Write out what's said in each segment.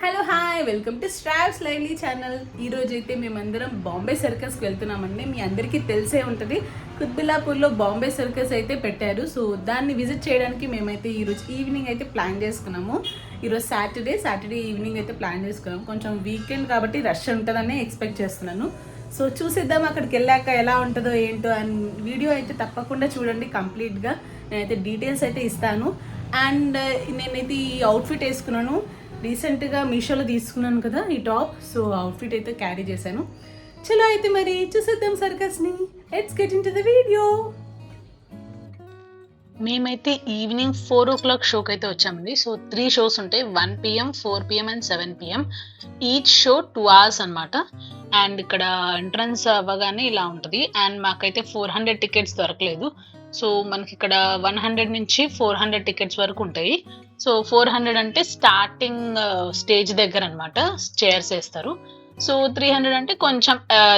Hello hi welcome to స్ట్రావ్స్ lively channel. ఈరోజు అయితే మేమందరం బాంబే సర్కస్కి వెళ్తున్నామండి. మీ అందరికీ తెలిసే ఉంటుంది, కుత్బుల్లాపూర్లో బాంబే సర్కస్ అయితే పెట్టారు. సో దాన్ని విజిట్ చేయడానికి మేమైతే ఈరోజు ఈవినింగ్ అయితే ప్లాన్ చేసుకున్నాము. ఈరోజు సాటర్డే ఈవినింగ్ అయితే ప్లాన్ చేసుకున్నాము. కొంచెం వీకెండ్ కాబట్టి రష్ ఉంటుందని ఎక్స్పెక్ట్ చేస్తున్నాను. సో చూసేద్దాం అక్కడికి వెళ్ళాక ఎలా ఉంటుందో ఏంటో అని. వీడియో అయితే తప్పకుండా చూడండి కంప్లీట్గా. నేనైతే డీటెయిల్స్ అయితే ఇస్తాను. అండ్ నేనైతే ఈ అవుట్ఫిట్ వేసుకున్నాను. రీసెంట్గా మీషోలో తీసుకున్నాను కదా ఈ టాప్. సో అవుట్ఫిట్ అయితే క్యారీ చేశాను. చలో అయితే మరి చూసేద్దాం సర్కస్ని. Let's get into the video. మేమైతే ఈవినింగ్ 4 o'clock షోకి అయితే వచ్చామండి. సో 3 షోస్ ఉంటాయి, 1 PM, 4 PM and 7 PM. Each show 2 hours అనమాట. అండ్ ఇక్కడ ఎంట్రన్స్ అవ్వగానే ఇలా ఉంటుంది. అండ్ మాకైతే 400 టికెట్స్ దొరకలేదు. సో మనకి ఇక్కడ 100 నుంచి 400 టికెట్స్ వరకు ఉంటాయి. సో 400 అంటే స్టార్టింగ్ స్టేజ్ దగ్గర అనమాట, చైర్స్ వేస్తారు. సో 300 అంటే కొంచెం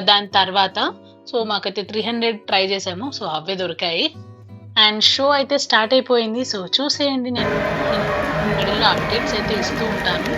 దాని తర్వాత. సో మాకైతే 300 ట్రై చేసాము. సో అవే దొరికాయి. అండ్ షో అయితే స్టార్ట్ అయిపోయింది. సో చూసేయండి, నేను మిడిల్లో అప్డేట్స్ అయితే ఇస్తూ ఉంటాను.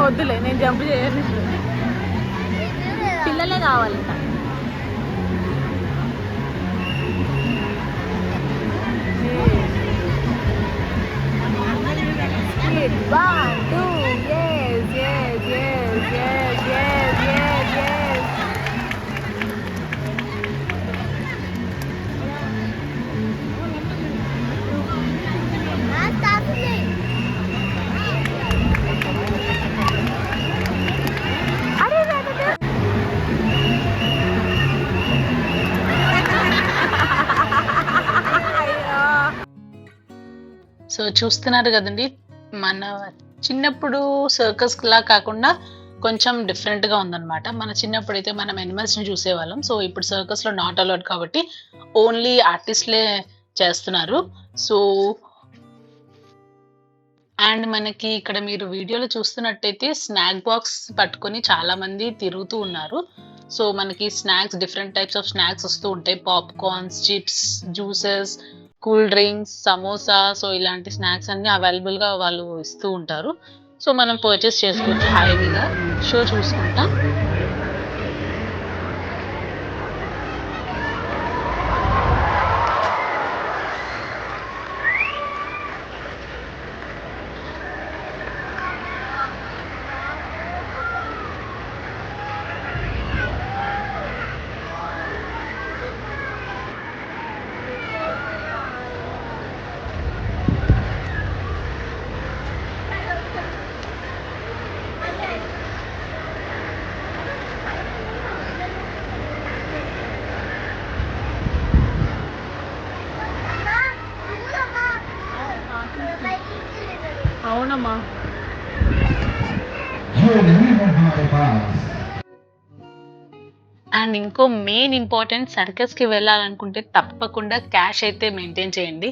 వద్దులే, నేను జంప్ చేయాలి. పిల్లలే కావాలంట. One, two, yes, yes, yes, yes, yes, yes, yes. So చూస్తున్నారు కదండి, మన చిన్నప్పుడు సర్కస్ లా కాకుండా కొంచెం డిఫరెంట్గా ఉందన్నమాట. మన చిన్నప్పుడు అయితే మనం ఎనిమల్స్ని చూసేవాళ్ళం. సో ఇప్పుడు సర్కస్లో నాట్ అలౌడ్ కాబట్టి ఓన్లీ ఆర్టిస్ట్లే చేస్తున్నారు. సో అండ్ మనకి ఇక్కడ మీరు వీడియోలో చూస్తున్నట్టయితే స్నాక్ బాక్స్ పట్టుకొని చాలా మంది తిరుగుతూ ఉన్నారు. సో మనకి snacks, different types of snacks వస్తూ ఉంటాయి. Popcorns, chips, juices, cool drinks, samosa. So ఇలాంటి స్నాక్స్ అన్ని అవైలబుల్గా వాళ్ళు ఇస్తూ ఉంటారు. సో మనం పర్చేస్ చేసుకోవచ్చు హాయిగా షో చూసుకుంటా. అవునమ్మా. हमारे पास। అండ్ ఇంకో మెయిన్ ఇంపార్టెంట్, సర్కస్కి వెళ్ళాలనుకుంటే తప్పకుండా క్యాష్ అయితే మెయింటైన్ చేయండి.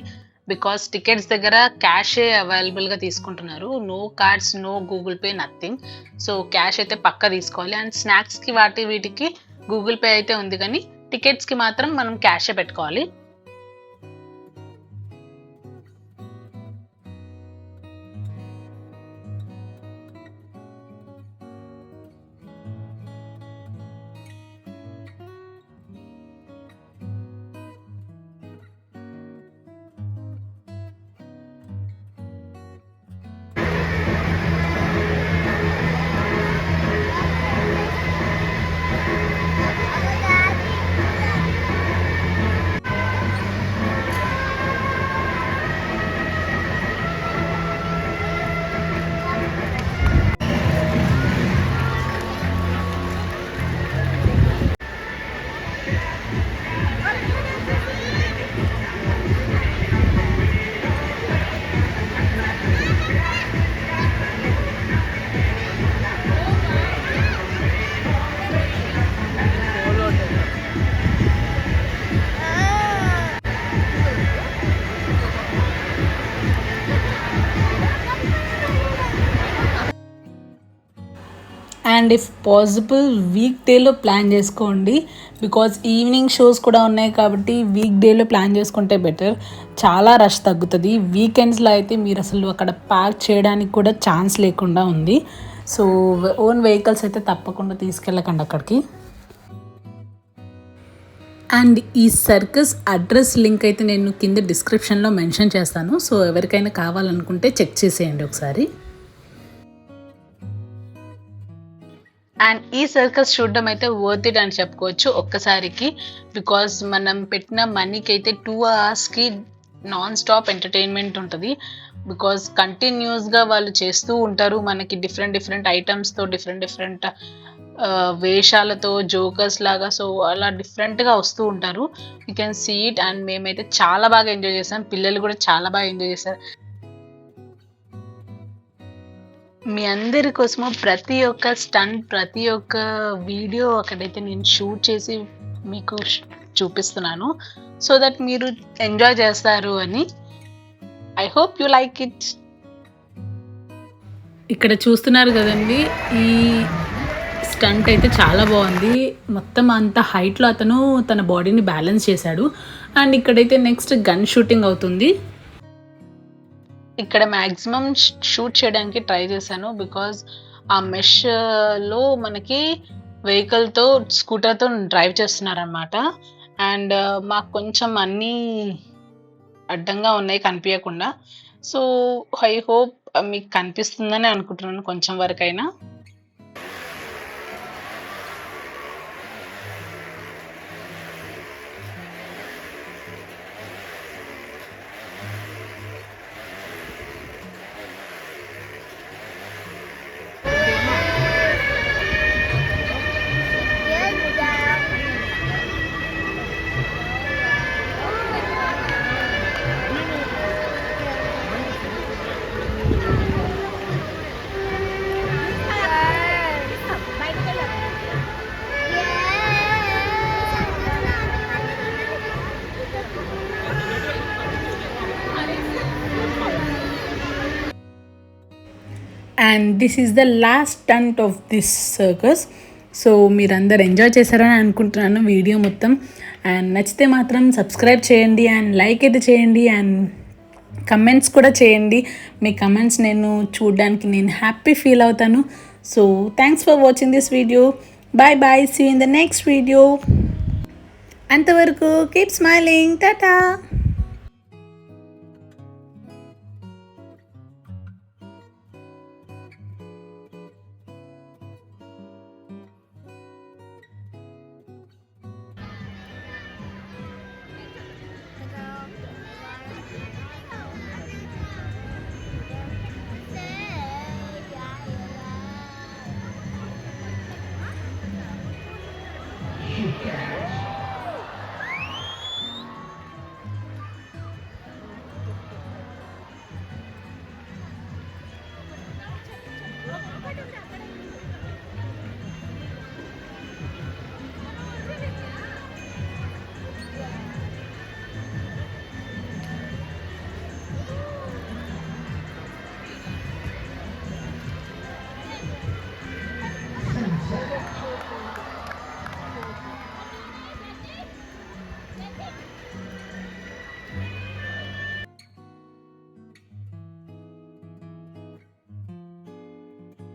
బికాస్ టికెట్స్ దగ్గర క్యాషే అవైలబుల్గా తీసుకుంటున్నారు. No cards, no Google Pay, nothing. So cash అయితే పక్కా తీసుకోవాలి. అండ్ స్నాక్స్కి వీటికి గూగుల్ పే అయితే ఉంది, కానీ టికెట్స్కి మాత్రం మనం క్యాషే పెట్టుకోవాలి. అండ్ ఇఫ్ పాసిబుల్ వీక్ డేలో ప్లాన్ చేసుకోండి, బికాజ్ ఈవినింగ్ షోస్ కూడా ఉన్నాయి కాబట్టి వీక్ డేలో ప్లాన్ చేసుకుంటే బెటర్. చాలా రష్ తగ్గుతుంది. వీకెండ్స్లో అయితే మీరు అసలు అక్కడ పార్క్ చేయడానికి కూడా ఛాన్స్ లేకుండా ఉంది. సో ఓన్ వెహికల్స్ అయితే తప్పకుండా తీసుకెళ్ళకండి అక్కడికి. అండ్ ఈ సర్కస్ అడ్రస్ లింక్ అయితే నేను కింద డిస్క్రిప్షన్లో మెన్షన్ చేస్తాను. సో ఎవరికైనా కావాలనుకుంటే చెక్ చేసేయండి ఒకసారి. అండ్ ఈ సర్కస్ చూడడం అయితే వర్త్ ఇట్ అని చెప్పుకోవచ్చు ఒక్కసారికి. బికాజ్ మనం పెట్టిన మనీకి అయితే 2 అవర్స్కి నాన్ స్టాప్ ఎంటర్టైన్మెంట్ ఉంటుంది. బికాజ్ కంటిన్యూస్గా వాళ్ళు చేస్తూ ఉంటారు మనకి డిఫరెంట్ ఐటమ్స్తో, డిఫరెంట్ వేషాలతో, జోకర్స్ లాగా. సో అలా డిఫరెంట్గా వస్తూ ఉంటారు. You can see it. And మేమైతే చాలా బాగా ఎంజాయ్ చేసాం. పిల్లలు కూడా చాలా బాగా ఎంజాయ్ చేశారు. మీ అందరి కోసము ప్రతి ఒక్క స్టంట్, ప్రతి ఒక్క వీడియో అక్కడైతే నేను షూట్ చేసి మీకు చూపిస్తున్నాను, సో దట్ మీరు ఎంజాయ్ చేస్తారు అని. I hope you like it. ఇక్కడ చూస్తున్నారు కదండి, ఈ స్టంట్ అయితే చాలా బాగుంది. మొత్తం అంత హైట్లో అతను తన బాడీని బ్యాలెన్స్ చేశాడు. అండ్ ఇక్కడైతే నెక్స్ట్ గన్ షూటింగ్ అవుతుంది. ఇక్కడ మ్యాక్సిమం షూట్ చేయడానికి ట్రై చేశాను. బికాజ్ ఆ మెష్లో మనకి వెహికల్తో, స్కూటర్తో డ్రైవ్ చేస్తున్నారనమాట. అండ్ మాకు కొంచెం అన్నీ అడ్డంగా ఉన్నాయి కనిపించకుండా. సో ఐ హోప్ మీకు కనిపిస్తుందని అనుకుంటున్నాను కొంచెం వరకైనా. And this is the last stunt of this circus. So మీరందరూ ఎంజాయ్ చేశారని అనుకుంటున్నాను వీడియో మొత్తం. అండ్ నచ్చితే మాత్రం సబ్స్క్రైబ్ చేయండి అండ్ లైక్ అయితే చేయండి అండ్ కమెంట్స్ కూడా చేయండి. మీ కమెంట్స్ నేను చూడడానికి నేను హ్యాపీ ఫీల్ అవుతాను. So thanks for watching this video. Bye bye, see you in the next video. అంతవరకు కీప్ స్మైలింగ్, టాటా.